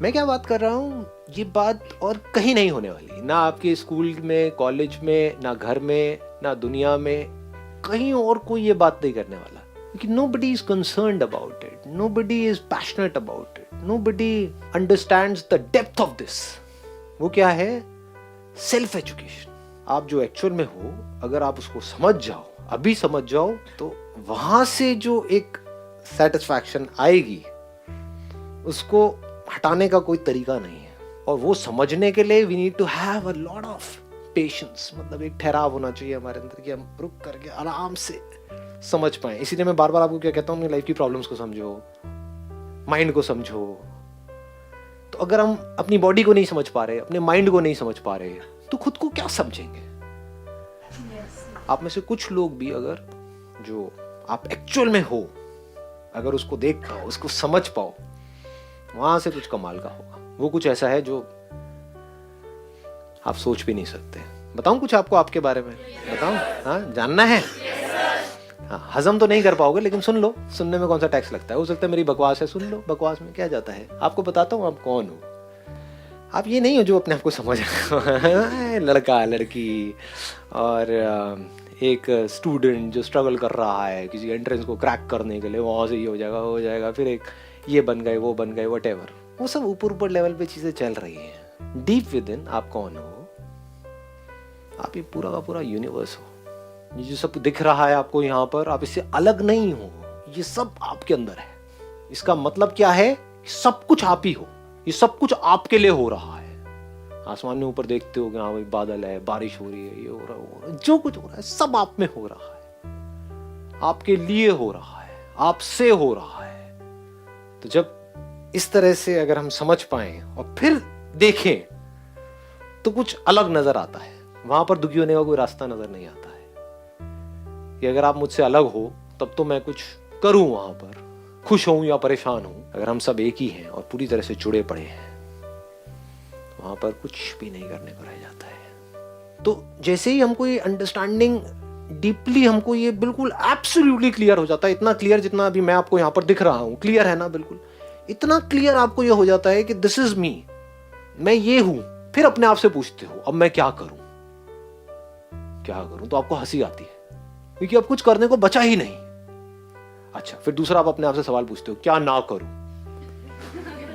मैं क्या बात कर रहा हूँ, ये बात और कहीं नहीं होने वाली, ना आपके स्कूल में, कॉलेज में, ना घर में, ना दुनिया में, कहीं और कोई ये बात नहीं करने वाला, क्योंकि nobody is concerned about it, nobody is passionate about it, nobody understands the depth of this. वो क्या है? Self education. आप जो एक्चुअल में हो, अगर आप उसको समझ जाओ, अभी समझ जाओ, तो वहां से जो एक सेटिस्फैक्शन आएगी, उसको हटाने का कोई तरीका नहीं है. और वो समझने के लिए we need to have a lot of patience. मतलब एक ठहराव होना चाहिए हमारे अंदर कि हम रुक करके आराम से समझ पाए. इसीलिए मैं बार बार आपको क्या कहता हूँ, अपनी लाइफ की प्रॉब्लम्स को समझो, माइंड को समझो. तो अगर हम अपनी बॉडी को नहीं समझ पा रहे, अपने माइंड को नहीं समझ पा रहे, तो खुद को क्या समझेंगे? आप में से कुछ लोग भी, अगर जो आप एक्चुअल में हो, अगर उसको देख पाओ, उसको समझ पाओ, वहां से कुछ कमाल का होगा. वो कुछ ऐसा है जो आप सोच भी नहीं सकते. बताऊं कुछ आपको आपके बारे में? बताऊं? हाँ, जानना है? हाँ, हजम तो नहीं कर पाओगे, लेकिन सुन लो. सुनने में कौन सा टैक्स लगता है? हो सकता है मेरी बकवास है, सुन लो. बकवास में क्या जाता है? आपको बताता हूँ आप कौन हो. आप ये नहीं हो जो अपने आप को समझ लड़का, लड़की और एक स्टूडेंट जो स्ट्रगल कर रहा है किसी एंट्रेंस को क्रैक करने के लिए, वहाँ से ये हो जाएगा, फिर एक ये बन गए, वो बन गए, व्हाटएवर. वो सब ऊपर ऊपर लेवल पे चीजें चल रही हैं. डीप विद इन आप कौन हो? आप ये पूरा का पूरा यूनिवर्स हो. ये जो सब दिख रहा है आपको यहाँ पर, आप इससे अलग नहीं हो. ये सब आपके अंदर है. इसका मतलब क्या है? सब कुछ आप ही हो. ये सब कुछ आपके लिए हो रहा है. आसमान में ऊपर देखते हो कि हाँ भाई बादल है, बारिश हो रही है, ये हो रहा है, वो हो रहा है. जो कुछ हो रहा है सब आप में हो रहा है, आपके लिए हो रहा है, आपसे हो रहा है. तो जब इस तरह से अगर हम समझ पाएं और फिर देखें, तो कुछ अलग नजर आता है. वहां पर दुखी होने का कोई रास्ता नजर नहीं आता है कि अगर आप मुझसे अलग हो तब तो मैं कुछ करूं, वहां पर खुश हूं या परेशान हूं. अगर हम सब एक ही हैं और पूरी तरह से जुड़े पड़े हैं, तो वहां पर कुछ भी नहीं करने को रह जाता है. तो जैसे ही हमको ये अंडरस्टैंडिंग डीपली, हमको ये बिल्कुल एब्सोल्युटली क्लियर हो जाता है, इतना क्लियर जितना अभी मैं आपको यहाँ पर दिख रहा हूँ, क्लियर है ना? बिल्कुल इतना क्लियर आपको ये हो जाता है कि दिस इज मी, मैं ये हूं. फिर अपने आप से पूछते हो अब मैं क्या करूं, क्या करूं? तो आपको हंसी आती है, क्योंकि अब कुछ करने को बचा ही नहीं. अच्छा, फिर दूसरा आप अपने आप से सवाल पूछते हो, क्या ना करूं?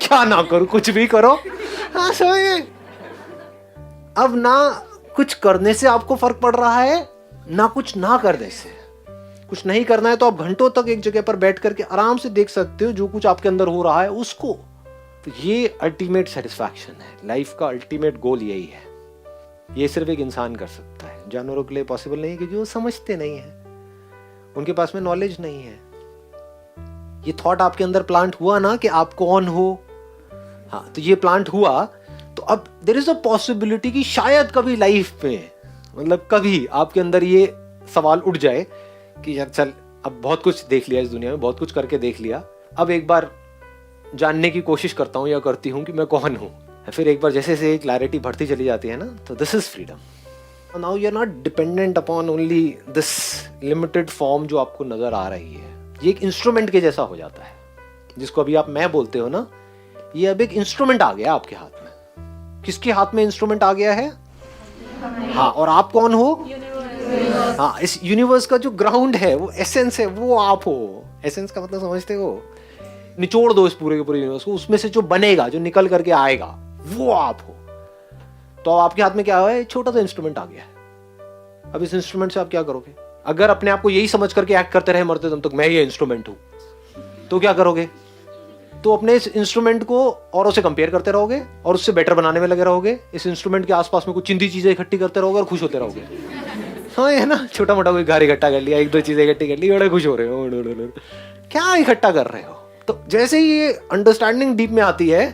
क्या ना करूं? कुछ भी करो. हाँ, समझे? अब ना कुछ करने से आपको फर्क पड़ रहा है, ना कुछ ना करने से. कुछ नहीं करना है तो आप घंटों तक एक जगह पर बैठ करके आराम से देख सकते हो जो कुछ आपके अंदर हो रहा है उसको. तो ये अल्टीमेट सेटिस्फैक्शन है. लाइफ का अल्टीमेट गोल यही है. ये सिर्फ एक इंसान कर सकता है. जानवरों के लिए पॉसिबल नहीं है, क्योंकि वो समझते नहीं है, उनके पास में नॉलेज नहीं है. ये थॉट आपके अंदर प्लांट हुआ ना कि आप कौन हो. हाँ, तो ये प्लांट हुआ, तो अब देयर इज अ पॉसिबिलिटी कि शायद कभी लाइफ में, मतलब कभी आपके अंदर ये सवाल उठ जाए कि यार चल, अब बहुत कुछ देख लिया इस दुनिया में, बहुत कुछ करके देख लिया, अब एक बार जानने की कोशिश करता हूँ या करती हूँ कि मैं कौन हूँ. फिर एक बार जैसे से क्लैरिटी बढ़ती चली जाती है ना, तो this is freedom. Now you are not dependent upon only this limited form जो आपको नजर आ रही है. ये एक इंस्ट्रूमेंट के जैसा हो जाता है, जिसको अभी आप मैं बोलते हो ना, ये अब एक इंस्ट्रूमेंट आ गया आपके हाथ में. किसके हाथ में इंस्ट्रूमेंट आ गया है? हाँ, और आप कौन हो? हाँ, इस यूनिवर्स का जो ग्राउंड है, वो एसेंस है, वो आप हो. एसेंस का मतलब समझते हो? निचोड़ दो इस पूरे के पूरे यूनिवर्स को, उसमें से जो बनेगा, जो निकल करके आएगा, वो आप हो. तो आपके हाथ में क्या है? छोटा सा इंस्ट्रूमेंट आ गया है. अब इस इंस्ट्रूमेंट से आप क्या करोगे? अगर अपने आप को यही समझ करके एक्ट करते रहे मरते दम तक, मैं ये इंस्ट्रूमेंट हूं, तो क्या करोगे? तो अपने इस इंस्ट्रूमेंट को औरों से कंपेयर करते रहोगे और उससे बेटर बनाने में लगे रहोगे. इस इंस्ट्रूमेंट के आसपास में कुछ चिंदी चीजें इकट्ठी करते रहोगे और खुश होते रहोगे. हाँ, है ना? छोटा मोटा कोई घर इकट्ठा कर लिया, एक दो चीजें इकट्ठी कर ली, बड़े खुश हो रहे हो. क्या इकट्ठा कर रहे हो? तो जैसे ही ये अंडरस्टैंडिंग डीप में आती है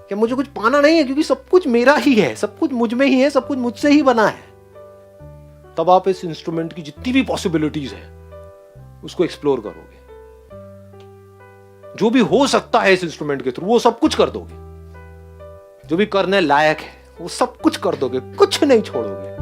कि मुझे कुछ पाना नहीं है, क्योंकि सब कुछ मेरा ही है, सब कुछ मुझ में ही है, सब कुछ मुझसे ही बना है, तब आप इस इंस्ट्रूमेंट की जितनी भी पॉसिबिलिटीज है उसको एक्सप्लोर करोगे. जो भी हो सकता है इस इंस्ट्रूमेंट के थ्रू, वो सब कुछ कर दोगे. जो भी करने लायक है वो सब कुछ कर दोगे, कुछ नहीं छोड़ोगे.